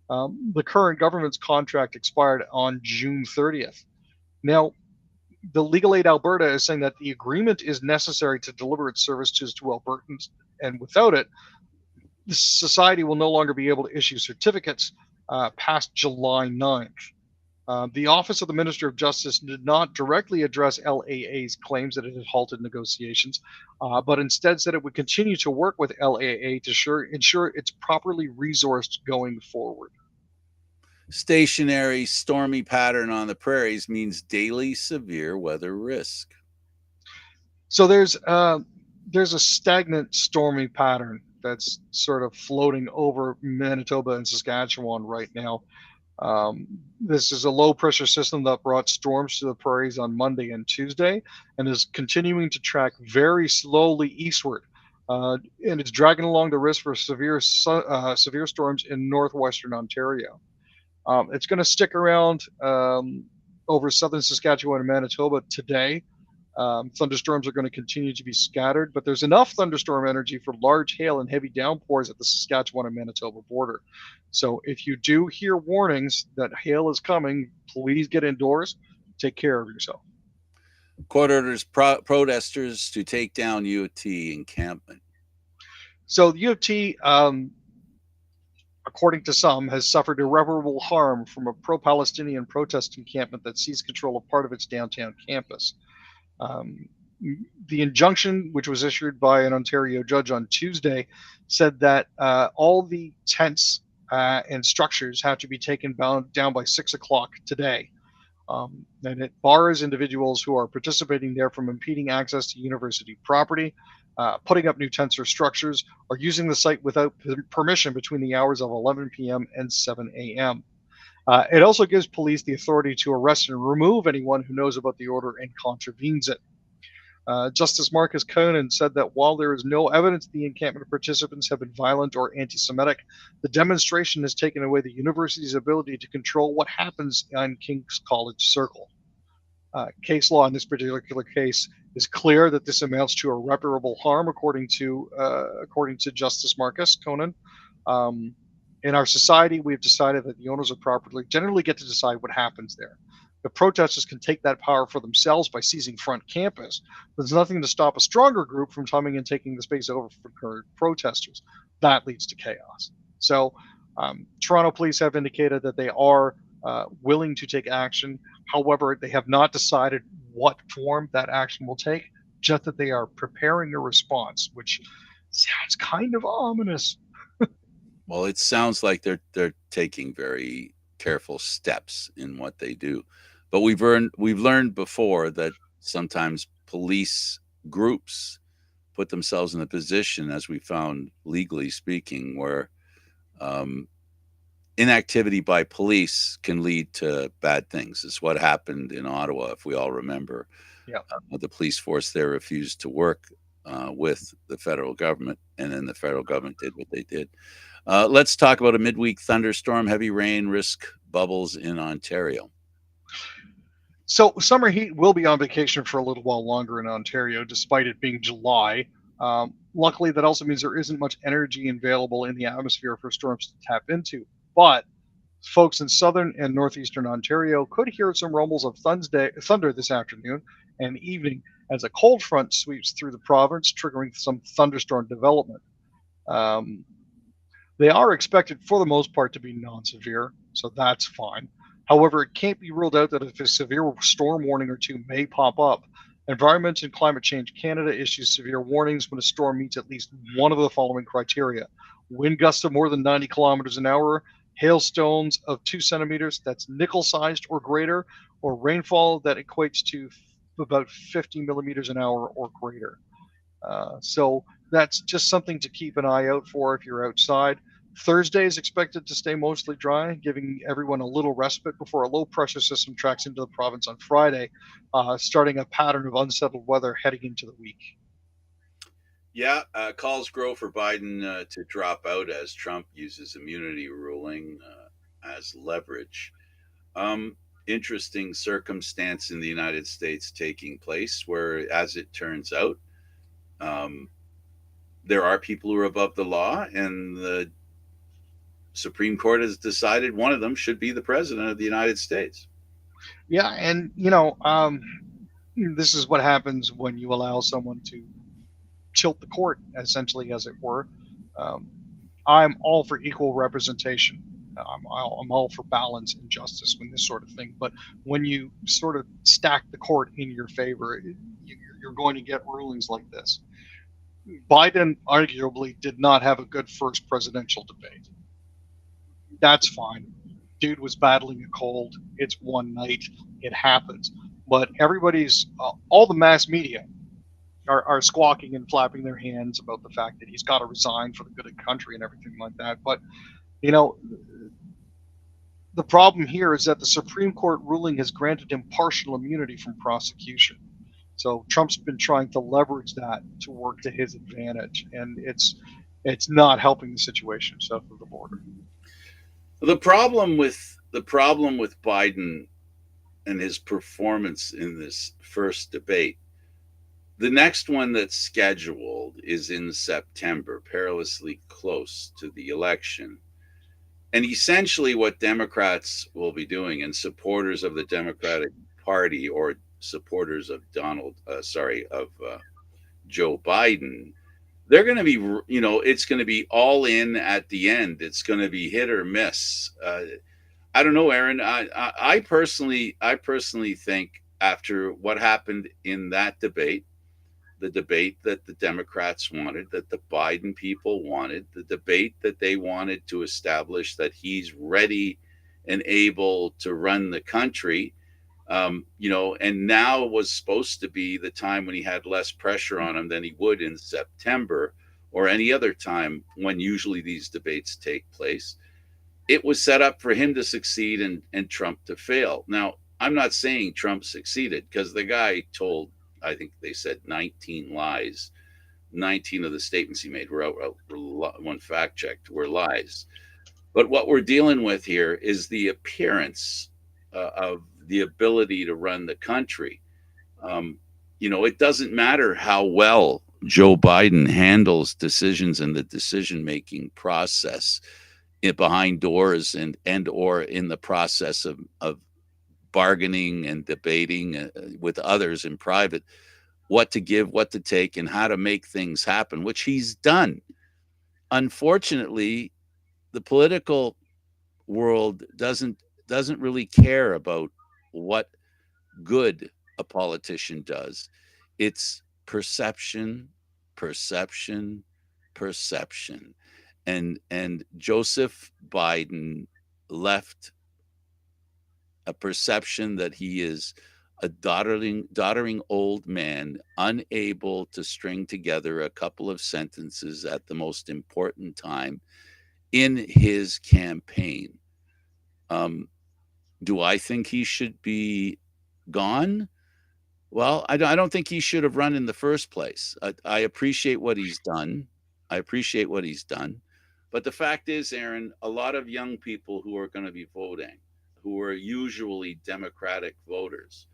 The current government's contract expired on June 30th. Now, the Legal Aid Alberta is saying that the agreement is necessary to deliver its services to Albertans, and without it, the society will no longer be able to issue certificates past July 9th. The Office of the Minister of Justice did not directly address LAA's claims that it had halted negotiations, but instead said it would continue to work with LAA to ensure it's properly resourced going forward. Stationary stormy pattern on the prairies means daily severe weather risk. So there's a stagnant stormy pattern that's sort of floating over Manitoba and Saskatchewan right now. This is a low pressure system that brought storms to the prairies on Monday and Tuesday and is continuing to track very slowly eastward. And it's dragging along the risk for severe storms in northwestern Ontario. It's going to stick around over southern Saskatchewan and Manitoba today. Thunderstorms are going to continue to be scattered, but there's enough thunderstorm energy for large hail and heavy downpours at the Saskatchewan and Manitoba border. So if you do hear warnings that hail is coming, please get indoors, take care of yourself. Court orders protesters to take down U of T encampment. So the U of T, according to some, has suffered irreparable harm from a pro-Palestinian protest encampment that seized control of part of its downtown campus. The injunction, which was issued by an Ontario judge on Tuesday, said that all the tents and structures have to be taken down by 6 o'clock today. And it bars individuals who are participating there from impeding access to university property, putting up new tents or structures, or using the site without permission between the hours of 11 p.m. and 7 a.m. It also gives police the authority to arrest and remove anyone who knows about the order and contravenes it. Justice Marcus Conan said that while there is no evidence the encampment participants have been violent or anti-Semitic, the demonstration has taken away the university's ability to control what happens on King's College Circle. Case law in this particular case is clear that this amounts to irreparable harm, according to Justice Marcus Conan. Um, in our society, we've decided that the owners of property generally get to decide what happens there. The protesters can take that power for themselves by seizing front campus. There's nothing to stop a stronger group from coming and taking the space over for current protesters. That leads to chaos. So, Toronto police have indicated that they are willing to take action. However, they have not decided what form that action will take, just that they are preparing a response, which sounds kind of ominous. Well, it sounds like they're taking very careful steps in what they do. But we've learned before that sometimes police groups put themselves in a position, as we found legally speaking, where um, inactivity by police can lead to bad things. It's what happened in Ottawa, if we all remember. Yeah. The police force there refused to work with the federal government, and then the federal government did what they did. Let's talk about a midweek thunderstorm, heavy rain, risk bubbles in Ontario. So summer heat will be on vacation for a little while longer in Ontario, despite it being July. Luckily, that also means there isn't much energy available in the atmosphere for storms to tap into. But folks in southern and northeastern Ontario could hear some rumbles of thunder this afternoon and evening as a cold front sweeps through the province, triggering some thunderstorm development. Um, they are expected, for the most part, to be non severe, so that's fine. However, it can't be ruled out that if a severe storm warning or two may pop up. Environment and Climate Change Canada issues severe warnings when a storm meets at least one of the following criteria: wind gusts of more than 90 kilometers an hour, hailstones of 2 centimeters, that's nickel sized or greater, or rainfall that equates to about 50 millimeters an hour or greater. So that's just something to keep an eye out for if you're outside. Thursday is expected to stay mostly dry, giving everyone a little respite before a low pressure system tracks into the province on Friday, starting a pattern of unsettled weather heading into the week. Yeah, calls grow for Biden to drop out as Trump uses immunity ruling as leverage. Um, Interesting circumstance in the United States taking place where, as it turns out, um, there are people who are above the law, and the Supreme Court has decided one of them should be the president of the United States. Yeah, and this is what happens when you allow someone to tilt the court, essentially, as it were. Um, I'm all for equal representation. I'm all for balance and justice when this sort of thing. But when you sort of stack the court in your favor, you're going to get rulings like this. Biden arguably did not have a good first presidential debate. That's fine. Dude was battling a cold. It's one night. It happens. But all the mass media are squawking and flapping their hands about the fact that he's got to resign for the good of the country and everything like that. But, you know, the problem here is that the Supreme Court ruling has granted him partial immunity from prosecution. So Trump's been trying to leverage that to work to his advantage, and it's not helping the situation south of the border. The problem with Biden and his performance in this first debate, the next one that's scheduled is in September, perilously close to the election. And essentially, what Democrats will be doing, and supporters of the Democratic Party or supporters of Joe Biden, they're going to be, it's going to be all in at the end. It's going to be hit or miss. I don't know, Aaron. I personally think after what happened in that debate, the debate that the Democrats wanted, that the Biden people wanted, the debate that they wanted to establish that he's ready and able to run the country. And now was supposed to be the time when he had less pressure on him than he would in September or any other time when usually these debates take place. It was set up for him to succeed and Trump to fail. Now, I'm not saying Trump succeeded because the guy told, I think they said 19 lies. 19 of the statements he made were one fact checked were lies. But what we're dealing with here is the appearance of the ability to run the country. Um, it doesn't matter how well Joe Biden handles decisions in the decision making process behind doors and or in the process of bargaining and debating with others in private, what to give, what to take, and how to make things happen, which he's done. Unfortunately, the political world doesn't really care about what good a politician does. It's perception, perception, perception. And Joseph Biden left a perception that he is a doddering old man, unable to string together a couple of sentences at the most important time in his campaign. Um, do I think he should be gone? Well, I don't think he should have run in the first place. I appreciate what he's done. I appreciate what he's done. But the fact is, Aaron, a lot of young people who are going to be voting, who are usually Democratic voters,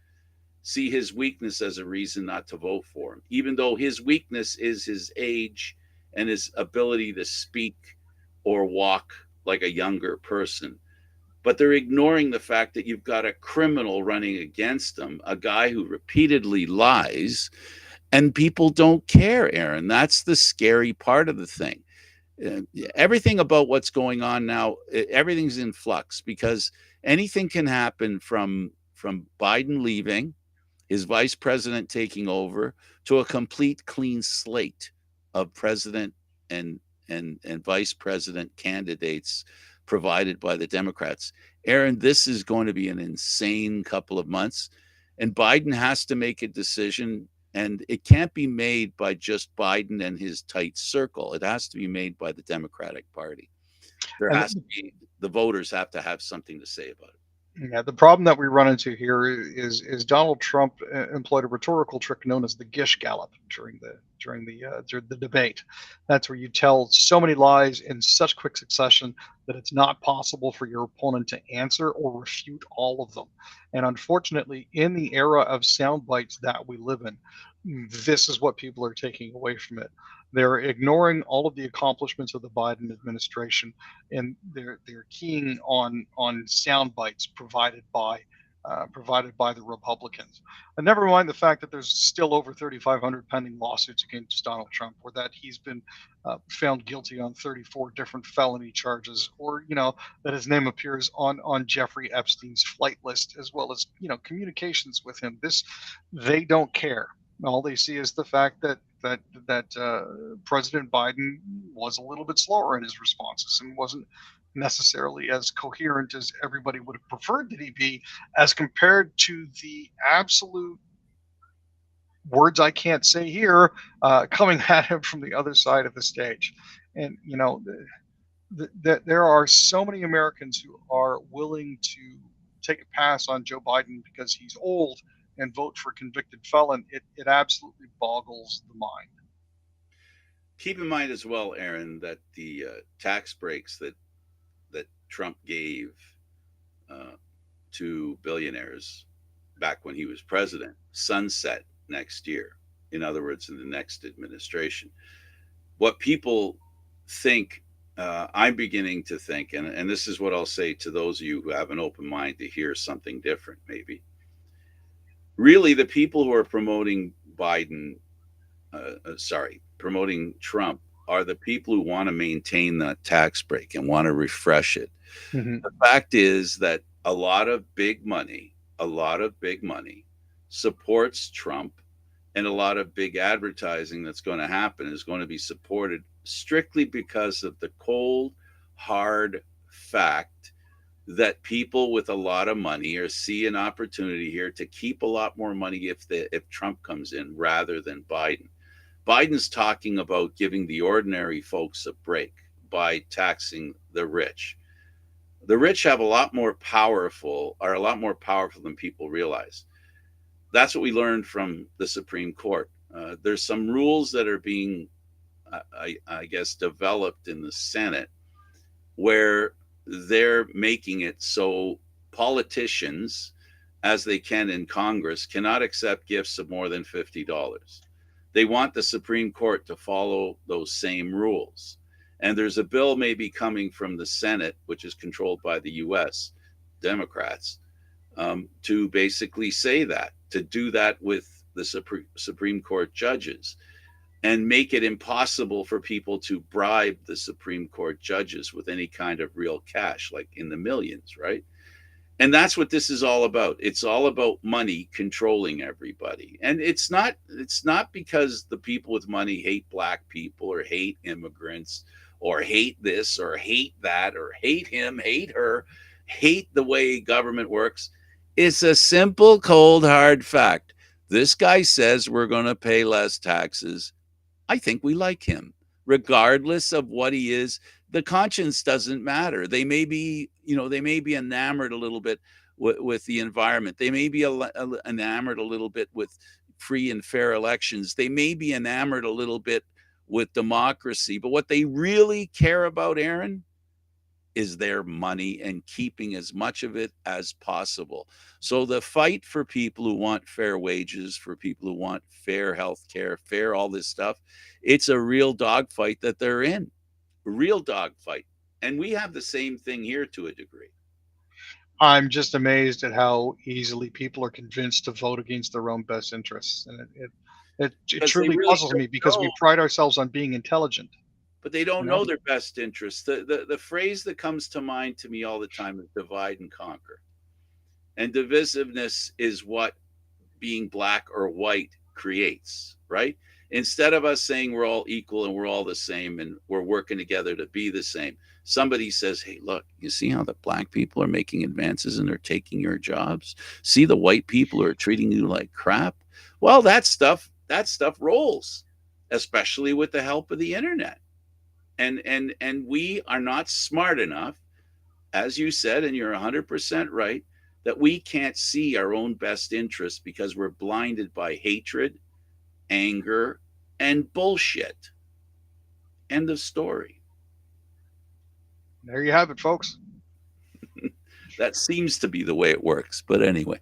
see his weakness as a reason not to vote for him, even though his weakness is his age and his ability to speak or walk like a younger person. But they're ignoring the fact that you've got a criminal running against them, a guy who repeatedly lies, and people don't care, Aaron. That's the scary part of the thing. Everything about what's going on now, everything's in flux because anything can happen from Biden leaving, his vice president taking over, to a complete clean slate of president and vice president candidates provided by the Democrats. Aaron, this is going to be an insane couple of months, and Biden has to make a decision, and it can't be made by just Biden and his tight circle. It has to be made by the Democratic Party. There has to be, the voters have to have something to say about it. Yeah, the problem that we run into here is Donald Trump employed a rhetorical trick known as the Gish Gallop during the debate. That's where you tell so many lies in such quick succession that it's not possible for your opponent to answer or refute all of them. And unfortunately, in the era of sound bites that we live in, this is what people are taking away from it. They're ignoring all of the accomplishments of the Biden administration, and they're keying on sound bites provided by the Republicans. And never mind the fact that there's still over 3,500 pending lawsuits against Donald Trump, or that he's been found guilty on 34 different felony charges, or that his name appears on Jeffrey Epstein's flight list, as well as communications with him. They don't care. All they see is the fact that President Biden was a little bit slower in his responses and wasn't necessarily as coherent as everybody would have preferred that he be, as compared to the absolute words I can't say here coming at him from the other side of the stage. And there are so many Americans who are willing to take a pass on Joe Biden because he's old and vote for convicted felon. It absolutely boggles the mind. Keep in mind as well, Aaron, that the tax breaks that Trump gave to billionaires back when he was president sunset next year. In other words, in the next administration. What people think, I'm beginning to think, and this is what I'll say to those of you who have an open mind to hear something different, maybe. Really, the people who are promoting promoting Trump are the people who want to maintain that tax break and want to refresh it. Mm-hmm. The fact is that a lot of big money supports Trump, and a lot of big advertising that's going to happen is going to be supported strictly because of the cold, hard fact that people with a lot of money see an opportunity here to keep a lot more money if Trump comes in rather than Biden. Biden's talking about giving the ordinary folks a break by taxing the rich. The rich have are a lot more powerful than people realize. That's what we learned from the Supreme Court. There's some rules that are being, I guess, developed in the Senate where they're making it so politicians as they can in Congress, cannot accept gifts of more than $50. They want the Supreme Court to follow those same rules. And there's a bill maybe coming from the Senate, which is controlled by the US Democrats, to basically say that, to do that with the Supreme Court judges and make it impossible for people to bribe the Supreme Court judges with any kind of real cash, like in the millions, right? And that's what this is all about. It's all about money controlling everybody. And it's not because the people with money hate black people or hate immigrants or hate this or hate that or hate him, hate her, hate the way government works. It's a simple, cold, hard fact. This guy says we're going to pay less taxes. I think we like him, regardless of what he is. The conscience doesn't matter. They may be, they may be enamored a little bit with the environment. They may be enamored a little bit with free and fair elections. They may be enamored a little bit with democracy. But what they really care about, Aaron, is their money and keeping as much of it as possible. So the fight for people who want fair wages, for people who want fair health care, fair all this stuff, it's a real dogfight that they're in. A real dogfight. And we have the same thing here to a degree. I'm just amazed at how easily people are convinced to vote against their own best interests, and it truly really puzzles me because know. we pride ourselves on being intelligent. But they don't You know, know their best interests. The phrase that comes to mind to me all the time is divide and conquer. And divisiveness is what being black or white creates, right? Instead of us saying we're all equal and we're all the same and we're working together to be the same, somebody says, hey, look, you see how the black people are making advances and they're taking your jobs? See the white people are treating you like crap? Well, that stuff rolls, especially with the help of the internet. And we are not smart enough, as you said, and you're 100% right, that we can't see our own best interests because we're blinded by hatred, anger, and bullshit. End of story. there you have it, folks. That seems to be the way it works. But anyway,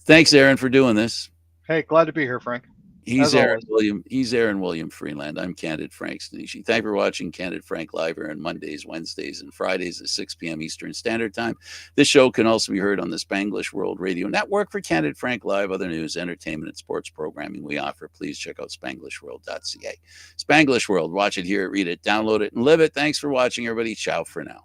thanks, Aaron, for doing this. Hey, glad to be here, Frank. He's As Aaron always. William. He's Aaron William Freeland. I'm Candid Frank Stanishi. Thank you for watching Candid Frank Live here on Mondays, Wednesdays, and Fridays at 6 p.m. Eastern Standard Time. This show can also be heard on the Spanglish World Radio Network. For Candid Frank Live, other news, entertainment, and sports programming we offer, please check out SpanglishWorld.ca. Spanglish World. Watch it, hear it, read it, download it, and live it. Thanks for watching, everybody. Ciao for now.